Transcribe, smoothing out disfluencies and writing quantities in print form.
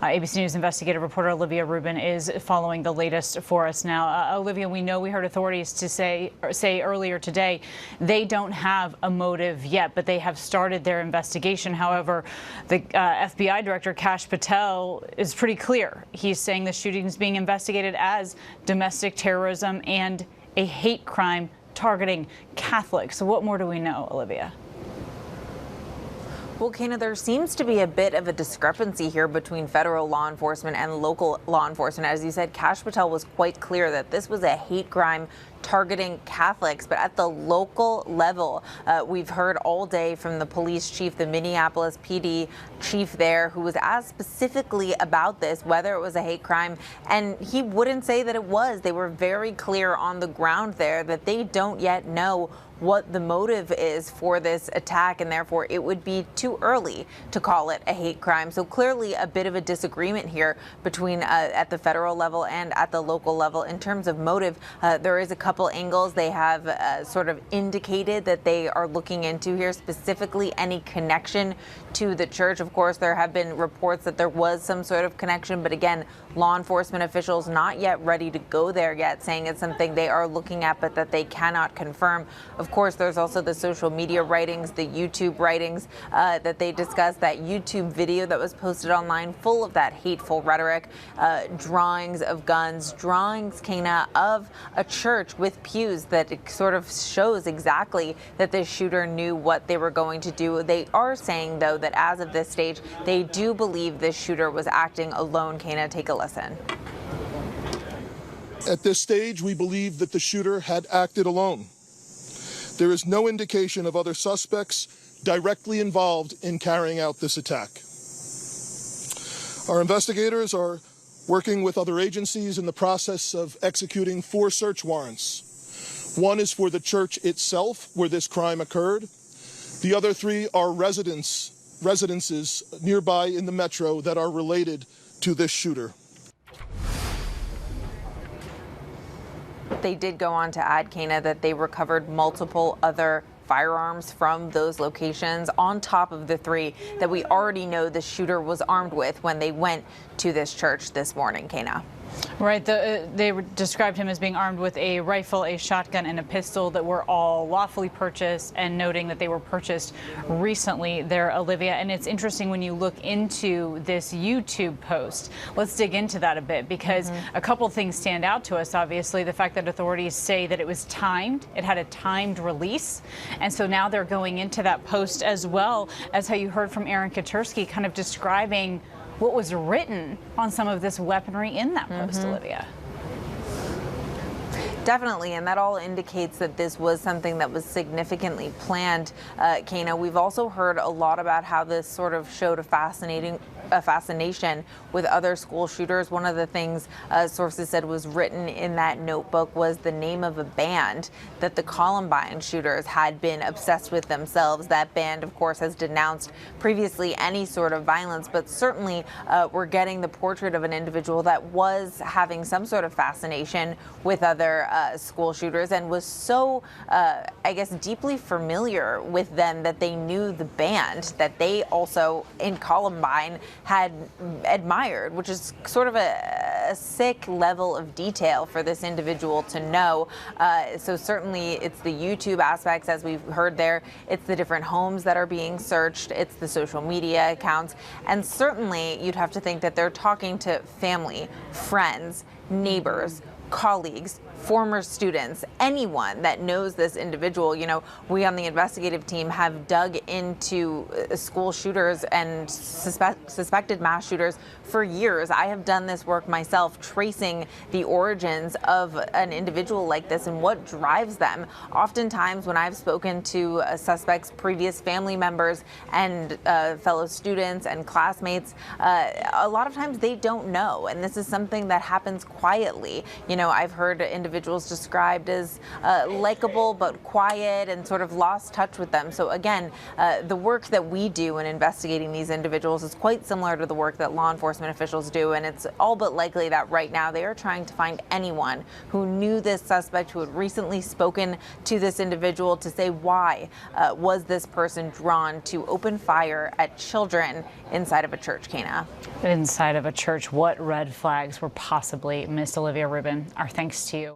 ABC News investigative reporter Olivia Rubin is following the latest for us now. Olivia, we know we heard authorities to say earlier today they don't have a motive yet, but they have started their investigation. However, the FBI director, Kash Patel, is pretty clear. He's saying the shooting is being investigated as domestic terrorism and a hate crime targeting Catholics. So what more do we know, Olivia? Well, Kana, there seems to be a bit of a discrepancy here between federal law enforcement and local law enforcement. As you said, Kash Patel was quite clear that this was a hate crime targeting Catholics. But at the local level, we've heard all day from the police chief, the Minneapolis PD chief there, who was asked specifically about this, whether it was a hate crime. And he wouldn't say that it was. They were very clear on the ground there that they don't yet know what the motive is for this attack, and therefore it would be too early to call it a hate crime. So clearly a bit of a disagreement here between at the federal level and at the local level in terms of motive. There is a couple angles they have sort of indicated that they are looking into here, specifically any connection to the church. Of course, there have been reports that there was some sort of connection, but again, law enforcement officials not yet ready to go there yet, saying it's something they are looking at, but that they cannot confirm. Of course, there's also the social media writings, the YouTube writings that they discussed, that YouTube video that was posted online full of that hateful rhetoric, drawings of guns, drawings, Kana, of a church with pews that it sort of shows exactly that this shooter knew what they were going to do. They are saying, though, that as of this stage, they do believe this shooter was acting alone. Kana, take a listen. At this stage, we believe that the shooter had acted alone. There is no indication of other suspects directly involved in carrying out this attack. Our investigators are working with other agencies in the process of executing 4 search warrants. One is for the church itself, where this crime occurred. The other 3 are residences nearby in the metro that are related to this shooter. They did go on to add, Kana, that they recovered multiple other firearms from those locations on top of the 3 that we already know the shooter was armed with when they went to this church this morning, Kana. Right. They described him as being armed with a rifle, a shotgun, and a pistol that were all lawfully purchased, and noting that they were purchased recently there, Olivia. And it's interesting when you look into this YouTube post. Let's dig into that a bit, because a couple things stand out to us. Obviously, the fact that authorities say that it was timed. It had a timed release. And so now they're going into that post, as well as how you heard from Aaron Katersky kind of describing what was written on some of this weaponry in that post, Olivia. Definitely, and that all indicates that this was something that was significantly planned, Kana. We've also heard a lot about how this sort of showed a fascination with other school shooters. One of the things sources said was written in that notebook was the name of a band that the Columbine shooters had been obsessed with themselves. That band, of course, has denounced previously any sort of violence, but certainly we're getting the portrait of an individual that was having some sort of fascination with other school shooters, and was so, I guess, deeply familiar with them that they knew the band that they also, in Columbine, had admired, which is sort of a sick level of detail for this individual to know. So certainly it's the YouTube aspects, as we've heard there. It's the different homes that are being searched. It's the social media accounts. And certainly you'd have to think that they're talking to family, friends, neighbors, colleagues, former students, anyone that knows this individual. You know, we on the investigative team have dug into school shooters and suspected mass shooters for years. I have done this work myself, tracing the origins of an individual like this and what drives them. Oftentimes when I've spoken to suspects' previous family members and fellow students and classmates, a lot of times they don't know, and this is something that happens quietly. You know, I've heard individuals individuals described as likable but quiet and sort of lost touch with them. So again, the work that we do in investigating these individuals is quite similar to the work that law enforcement officials do, and it's all but likely that right now they are trying to find anyone who knew this suspect, who had recently spoken to this individual, to say why was this person drawn to open fire at children inside of a church, Kana. Inside of a church, what red flags were possibly missed? Olivia Rubin, our thanks to you.